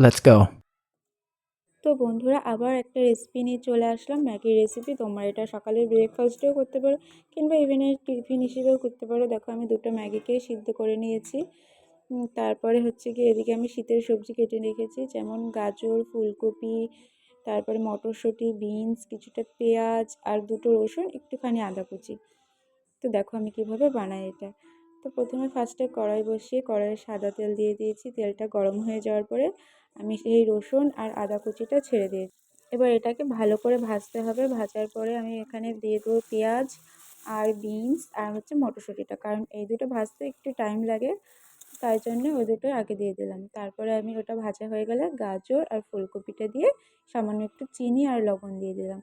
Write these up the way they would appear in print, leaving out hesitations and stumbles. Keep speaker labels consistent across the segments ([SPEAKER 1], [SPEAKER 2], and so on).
[SPEAKER 1] Let's go.
[SPEAKER 2] তো বন্ধুরা আবার একটা রেসিপি নিয়ে চলে আসলাম, ম্যাগির রেসিপি। তোমরা এটা সকালের ব্রেকফাস্টেও করতে পারো কিংবা ইভিনিং টিফিন হিসেবেও করতে পারো। দেখো আমি দুটো ম্যাগিকে সিদ্ধ করে নিয়েছি। তারপরে হচ্ছে কি এদিকে আমি শীতের সবজি কেটে রেখেছি, যেমন গাজর, ফুলকপি, তারপরে মটরশুঁটি, বিনস, কিছুটা পেঁয়াজ আর দুটো রসুন, একটুখানি আদা কুচি। তো দেখো আমি কিভাবে বানাই এটা। তো প্রথমে ফার্স্টে কড়াই বসিয়ে কড়াইয়ে সাদা তেল দিয়ে দিয়েছি। তেলটা গরম হয়ে যাওয়ার পরে আমি সেই রসুন আর আদা কুচিটা ছেড়ে দিয়েছি। এবার এটাকে ভালো করে ভাজতে হবে। ভাজার পরে আমি এখানে দিয়ে দেবো পেঁয়াজ আর বিনস আর হচ্ছে মটরশুঁটিটা, কারণ এই দুটো ভাজতে একটু টাইম লাগে, তাই জন্য ওই দুটো আগে দিয়ে দিলাম। তারপরে আমি ওটা ভাজা হয়ে গেলে গাজর আর ফুলকপিটা দিয়ে সামান্য একটু চিনি আর লবণ দিয়ে দিলাম।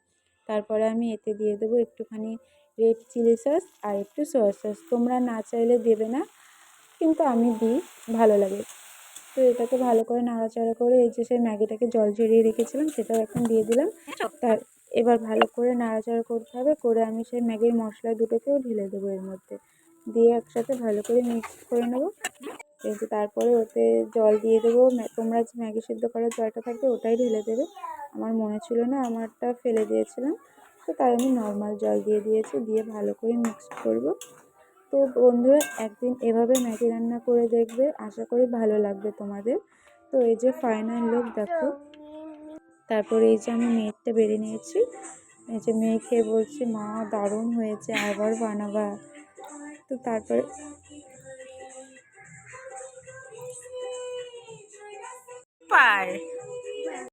[SPEAKER 2] তারপরে আমি এতে দিয়ে দেবো একটুখানি রেড চিলি সস আর একটু সয়া সস। তোমরা না চাইলে দেবে না, কিন্তু আমি দিই, ভালো লাগে। তো এটাকে ভালো করে নাড়াচাড়া করে এই যে সেই ম্যাগিটাকে জল ঝরিয়ে রেখেছিলাম সেটাও এখন দিয়ে দিলাম। তার এবার ভালো করে নাড়াচাড়া করতে হবে, করে আমি সেই ম্যাগির মশলা দুটোকেও ঢেলে দেবো এর মধ্যে, দিয়ে একসাথে ভালো করে মিক্স করে নেবো। এই যে তারপরে ওতে জল দিয়ে দেবো। তোমরা যে ম্যাগি সিদ্ধ করার জলটা থাকবে ওটাই ঢেলে দেবে। আমার মনে ছিল না, আমারটা ফেলে দিয়েছিলাম, তো তাই আমি নর্মাল জল দিয়ে দিয়েছি। দিয়ে ভালো করে মিক্সড করবো। তো বন্ধুরা একদিন এভাবে ম্যাগি রান্না করে দেখবে, আশা করি ভালো লাগবে তোমাদের। তো এই যে ফাইনাল লুক দেখো। তারপরে এই যে আমি মেয়েরটা বেড়ে নিয়েছি, এই যে মেয়ে খেয়ে বলছে মা দারুণ হয়েছে, আবার বানাবা। তো তারপরে
[SPEAKER 3] পার